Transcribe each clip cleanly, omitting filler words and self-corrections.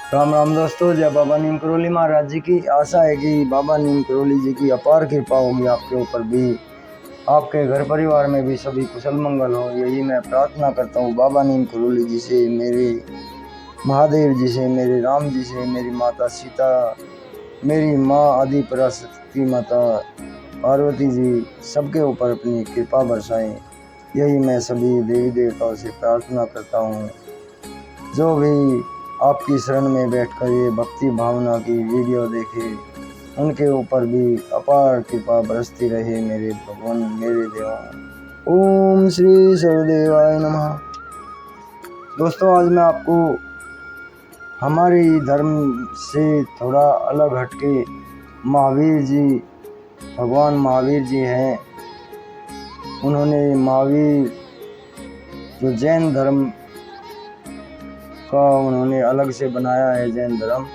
राम राम दोस्तों, जय बाबा नीम करोली महाराज जी की। आशा है कि बाबा नीम करोली जी की अपार कृपा होगी आपके ऊपर भी, आपके घर परिवार में भी सभी कुशल मंगल हो, यही मैं प्रार्थना करता हूँ बाबा नीम करोली जी से, मेरे महादेव जी से, मेरे राम जी से, मेरी माता सीता, मेरी माँ आदि पराशक्ति माता पार्वती जी सबके ऊपर अपनी कृपा बरसाएं। यही मैं सभी देवी देवताओं से प्रार्थना करता हूँ। जो भी आपकी शरण में बैठकर ये भक्ति भावना की वीडियो देखे, उनके ऊपर भी अपार कृपा बरसती रहे मेरे भगवान, मेरे देवा। ओम श्री सर्वदेवाय नमः। दोस्तों, आज मैं आपको हमारे धर्म से थोड़ा अलग हटके महावीर जी, भगवान महावीर जी हैं, उन्होंने महावीर जो जैन धर्म का उन्होंने अलग से बनाया है जैन धर्म,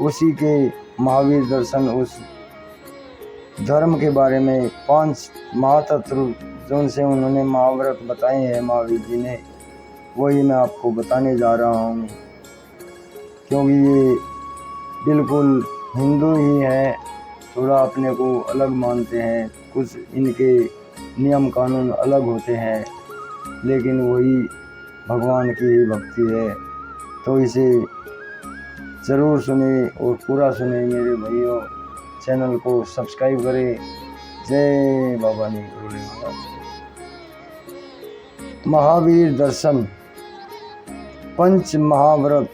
उसी के महावीर दर्शन, उस धर्म के बारे में 5 महातत्व जो उनसे उन्होंने महाव्रत बताए हैं महावीर जी ने, वही मैं आपको बताने जा रहा हूँ। क्योंकि ये बिल्कुल हिंदू ही है, थोड़ा अपने को अलग मानते हैं, कुछ इनके नियम कानून अलग होते हैं, लेकिन वही भगवान की ही भक्ति है। तो इसे ज़रूर सुने और पूरा सुने मेरे भाइयों। चैनल को सब्सक्राइब करें। जय बाबा नीम करोली महाराज। महावीर दर्शन, पंच महाव्रत।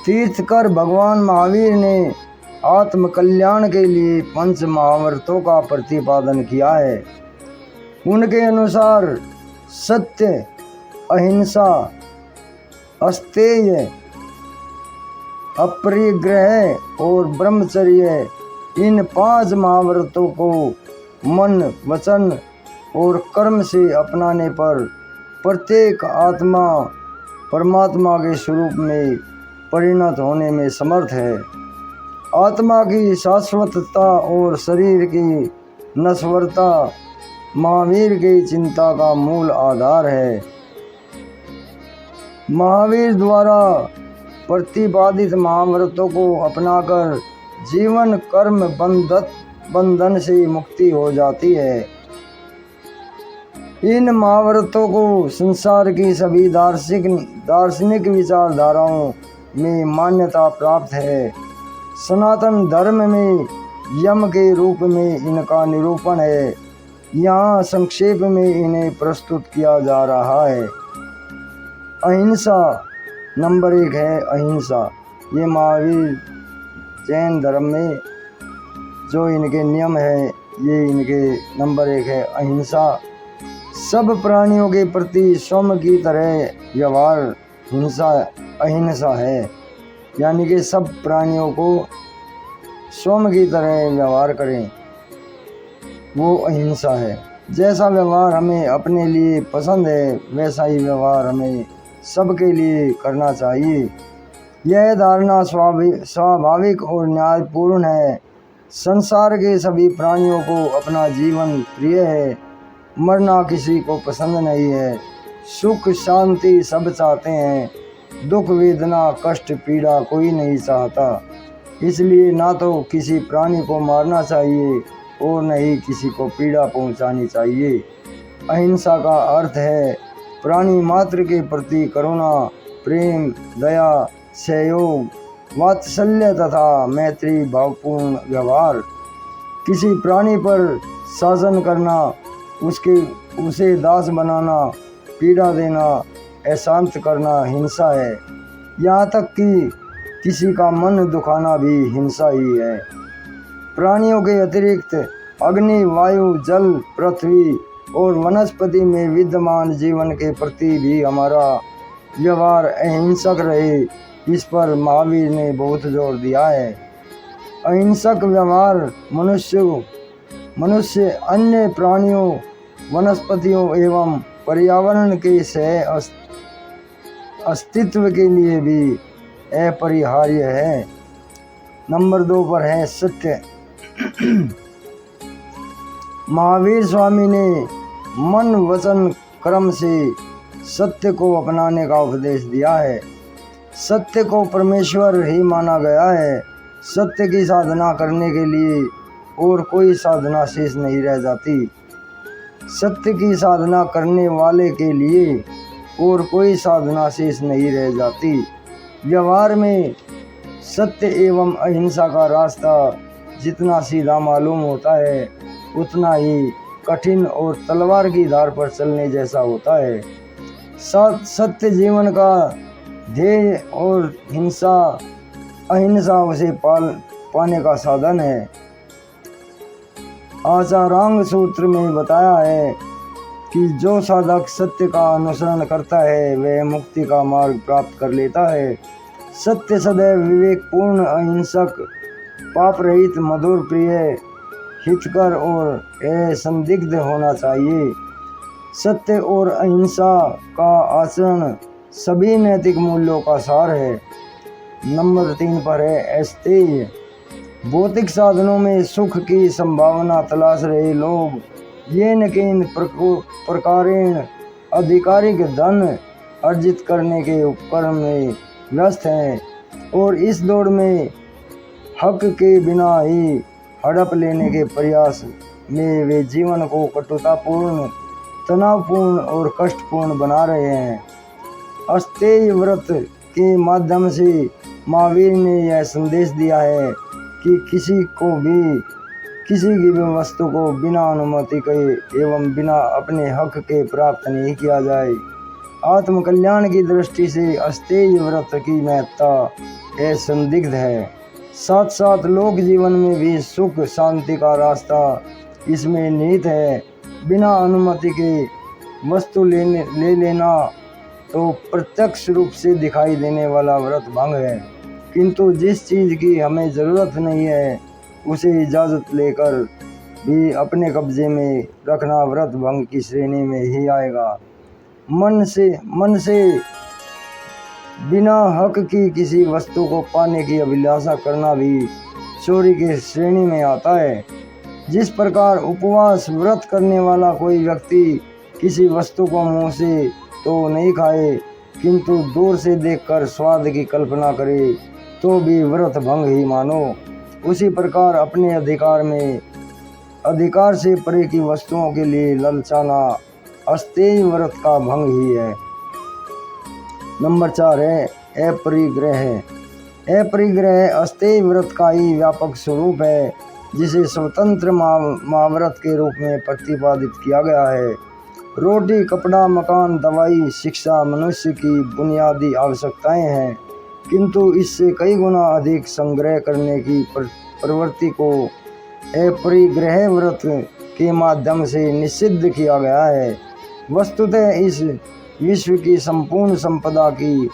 तीर्थकर भगवान महावीर ने आत्म कल्याण के लिए 5 महाव्रतों का प्रतिपादन किया है। उनके अनुसार सत्य, अहिंसा, अस्तेय, अपरिग्रह और ब्रह्मचर्य, इन 5 महाव्रतों को मन, वचन और कर्म से अपनाने पर प्रत्येक आत्मा परमात्मा के स्वरूप में परिणत होने में समर्थ है। आत्मा की शाश्वतता और शरीर की नश्वरता महावीर की चिंता का मूल आधार है। महावीर द्वारा प्रतिपादित महाव्रतों को अपनाकर जीवन कर्म बंधन से मुक्ति हो जाती है। इन महाव्रतों को संसार की सभी दार्शनिक विचारधाराओं में मान्यता प्राप्त है। सनातन धर्म में यम के रूप में इनका निरूपण है। यहाँ संक्षेप में इन्हें प्रस्तुत किया जा रहा है। अहिंसा नंबर 1 है। अहिंसा, ये महावीर जैन धर्म में जो इनके नियम है, ये इनके नंबर 1 है। अहिंसा, सब प्राणियों के प्रति स्वयं की तरह व्यवहार हिंसा अहिंसा है। यानी कि सब प्राणियों को स्वयं की तरह व्यवहार करें, वो अहिंसा है। जैसा व्यवहार हमें अपने लिए पसंद है, वैसा ही व्यवहार हमें सबके लिए करना चाहिए। यह धारणा स्वाभाविक और न्यायपूर्ण है। संसार के सभी प्राणियों को अपना जीवन प्रिय है, मरना किसी को पसंद नहीं है। सुख शांति सब चाहते हैं, दुख वेदना कष्ट पीड़ा कोई नहीं चाहता। इसलिए ना तो किसी प्राणी को मारना चाहिए और न ही किसी को पीड़ा पहुंचानी चाहिए। अहिंसा का अर्थ है प्राणी मात्र के प्रति करुणा, प्रेम, दया, सहयोग, वात्सल्य तथा मैत्री भावपूर्ण व्यवहार। किसी प्राणी पर शासन करना, उसे दास बनाना, पीड़ा देना, अशांत करना हिंसा है। यहाँ तक कि किसी का मन दुखाना भी हिंसा ही है। प्राणियों के अतिरिक्त अग्नि, वायु, जल, पृथ्वी और वनस्पति में विद्यमान जीवन के प्रति भी हमारा व्यवहार अहिंसक रहे, इस पर महावीर ने बहुत जोर दिया है। अहिंसक व्यवहार मनुष्य अन्य प्राणियों, वनस्पतियों एवं पर्यावरण के सह अस्तित्व के लिए भी अपरिहार्य है। नंबर 2 पर है सत्य। महावीर स्वामी ने मन वचन कर्म से सत्य को अपनाने का उपदेश दिया है। सत्य को परमेश्वर ही माना गया है। सत्य की साधना करने के लिए और कोई साधना शेष नहीं रह जाती। सत्य की साधना करने वाले के लिए और कोई साधना शेष नहीं रह जाती। व्यवहार में सत्य एवं अहिंसा का रास्ता जितना सीधा मालूम होता है उतना ही कठिन और तलवार की धार पर चलने जैसा होता है। सत्य जीवन का ध्येय और अहिंसा उसे पाने का साधन है। आचारांग सूत्र में बताया है कि जो साधक सत्य का अनुसरण करता है वह मुक्ति का मार्ग प्राप्त कर लेता है। सत्य सदैव विवेकपूर्ण, अहिंसक, पाप रहित, मधुर, प्रिय, हितकर और संदिग्ध होना चाहिए। सत्य और अहिंसा का आचरण सभी नैतिक मूल्यों का सार है। नंबर 3 पर है अस्तेय। भौतिक साधनों में सुख की संभावना तलाश रहे लोग ये न किन प्रकारेण आधिकारिक धन अर्जित करने के उपक्रम में व्यस्त हैं और इस दौड़ में हक के बिना ही हड़प लेने के प्रयास में वे जीवन को कटुतापूर्ण, तनावपूर्ण और कष्टपूर्ण बना रहे हैं। अस्तेय व्रत के माध्यम से महावीर ने यह संदेश दिया है कि किसी की भी वस्तु को बिना अनुमति के एवं बिना अपने हक के प्राप्त नहीं किया जाए। आत्मकल्याण की दृष्टि से अस्तेय व्रत की महत्ता असंदिग्ध है। साथ साथ लोक जीवन में भी सुख शांति का रास्ता इसमें निहित है। बिना अनुमति के वस्तु ले लेना तो प्रत्यक्ष रूप से दिखाई देने वाला व्रत भंग है, किंतु जिस चीज़ की हमें ज़रूरत नहीं है उसे इजाज़त लेकर भी अपने कब्जे में रखना व्रत भंग की श्रेणी में ही आएगा। मन से बिना हक की किसी वस्तु को पाने की अभिलाषा करना भी चोरी की श्रेणी में आता है। जिस प्रकार उपवास व्रत करने वाला कोई व्यक्ति किसी वस्तु को मुंह से तो नहीं खाए किंतु दूर से देखकर स्वाद की कल्पना करे तो भी व्रत भंग ही मानो, उसी प्रकार अपने अधिकार से परे की वस्तुओं के लिए ललचाना अस्तेय व्रत का भंग ही है। नंबर 4 है अपरिग्रह। अपरिग्रह अस्तेय व्रत का ही व्यापक स्वरूप है जिसे स्वतंत्र महाव्रत के रूप में प्रतिपादित किया गया है। रोटी, कपड़ा, मकान, दवाई, शिक्षा मनुष्य की बुनियादी आवश्यकताएं हैं, किंतु इससे कई गुना अधिक संग्रह करने की प्रवृत्ति को अपरिग्रह व्रत के माध्यम से निषिद्ध किया गया है। वस्तुतः इस विश्व की संपूर्ण संपदा की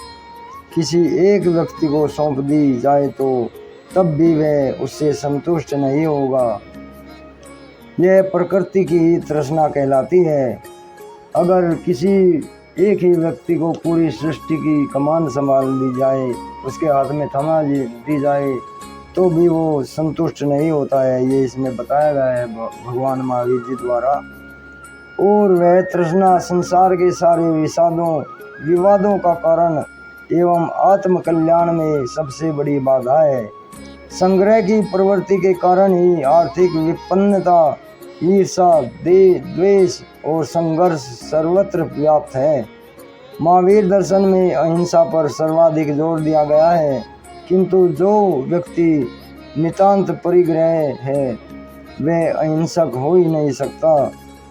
किसी एक व्यक्ति को सौंप दी जाए तो तब भी वह उससे संतुष्ट नहीं होगा। यह प्रकृति की तृष्णा कहलाती है। अगर किसी एक ही व्यक्ति को पूरी सृष्टि की कमान संभाल दी जाए, उसके हाथ में थमा दी जाए तो भी वो संतुष्ट नहीं होता है। ये इसमें बताया गया है भगवान महावीर जी द्वारा। और वह तृष्णा संसार के सारे विवादों का कारण एवं आत्म कल्याण में सबसे बड़ी बाधा है। संग्रह की प्रवृत्ति के कारण ही आर्थिक विपन्नता, ईर्षा, द्वेष और संघर्ष सर्वत्र व्याप्त है। महावीर दर्शन में अहिंसा पर सर्वाधिक जोर दिया गया है, किंतु जो व्यक्ति नितांत परिग्रह है वह अहिंसक हो ही नहीं सकता,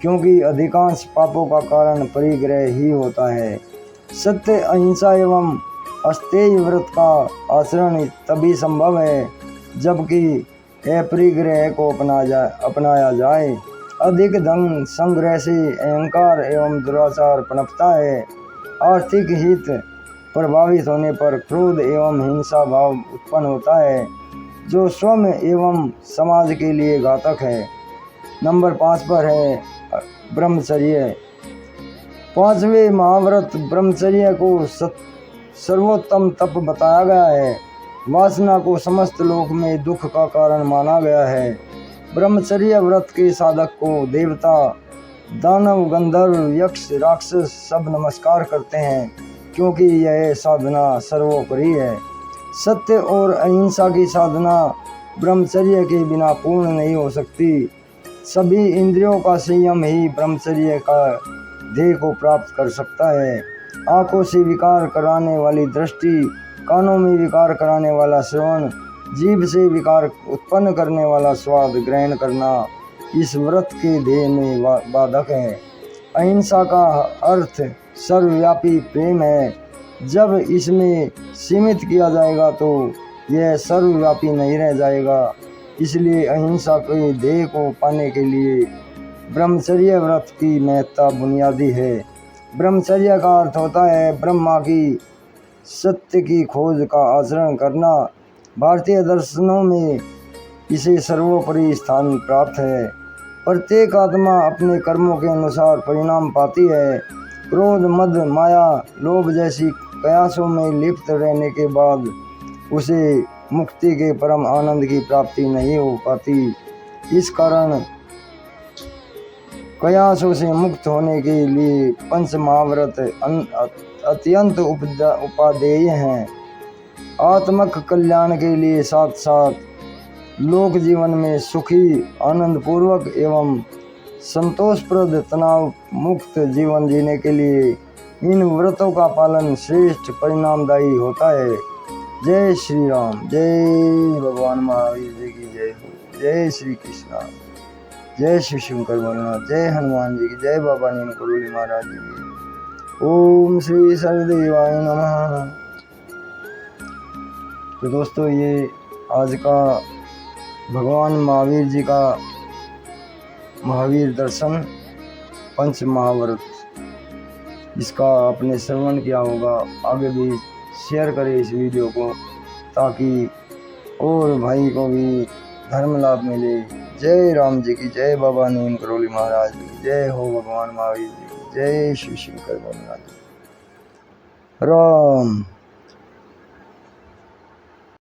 क्योंकि अधिकांश पापों का कारण परिग्रह ही होता है। सत्य, अहिंसा एवं अस्तेय व्रत का आचरण तभी संभव है जबकि अपरिग्रह को अपनाया जाए। अधिक धन संग्रह से अहंकार एवं दुराचार पनपता है। आर्थिक हित प्रभावित होने पर क्रोध एवं हिंसा भाव उत्पन्न होता है, जो स्वयं एवं समाज के लिए घातक है। नंबर 5 पर है ब्रह्मचर्य। 5वें महाव्रत ब्रह्मचर्य को सर्वोत्तम तप बताया गया है। वासना को समस्त लोक में दुख का कारण माना गया है। ब्रह्मचर्य व्रत के साधक को देवता, दानव, गंधर्व, यक्ष, राक्षस सब नमस्कार करते हैं, क्योंकि यह साधना सर्वोपरि है। सत्य और अहिंसा की साधना ब्रह्मचर्य के बिना पूर्ण नहीं हो सकती। सभी इंद्रियों का संयम ही ब्रह्मचर्य का ध्येय को प्राप्त कर सकता है। आंखों से विकार कराने वाली दृष्टि, कानों में विकार कराने वाला श्रवण, जीभ से विकार उत्पन्न करने वाला स्वाद ग्रहण करना इस व्रत के ध्येय में बाधक है। अहिंसा का अर्थ सर्वव्यापी प्रेम है। जब इसमें सीमित किया जाएगा तो यह सर्वव्यापी नहीं रह जाएगा। इसलिए अहिंसा के ध्येय को पाने के लिए ब्रह्मचर्य व्रत की महत्ता बुनियादी है। ब्रह्मचर्य का अर्थ होता है ब्रह्मा की सत्य की खोज का आचरण करना। भारतीय दर्शनों में इसे सर्वोपरि स्थान प्राप्त है। प्रत्येक आत्मा अपने कर्मों के अनुसार परिणाम पाती है। क्रोध, मद, माया, लोभ जैसी कयासों में लिप्त रहने के बाद उसे मुक्ति के परम आनंद की प्राप्ति नहीं हो पाती। इस कारण कयासों से मुक्त होने के लिए पंच महाव्रत अत्यंत उपादेय हैं। आत्मक कल्याण के लिए साथ साथ लोक जीवन में सुखी, आनंदपूर्वक एवं संतोषप्रद, तनाव मुक्त जीवन जीने के लिए इन व्रतों का पालन श्रेष्ठ परिणामदायी होता है। जय श्री राम, जय भगवान महावीर जी की जय हो। जय श्री कृष्णा, जय श्री शंकर भोलेनाथ, जय हनुमान जी की, जय बाबा नीम करोली महाराज जी की। ओम श्री सर्वदेवाय नमः। तो दोस्तों, ये आज का भगवान महावीर जी का महावीर दर्शन पंच महाव्रत, इसका आपने श्रवण किया होगा। आगे भी शेयर करें इस वीडियो को, ताकि और भाई को भी धर्म लाभ मिले। जय राम जी की, जय बाबा नीम करोली महाराज जी की, जय हो भगवान महावीर जी की, जय श्री शंकर भोलेनाथ। राम।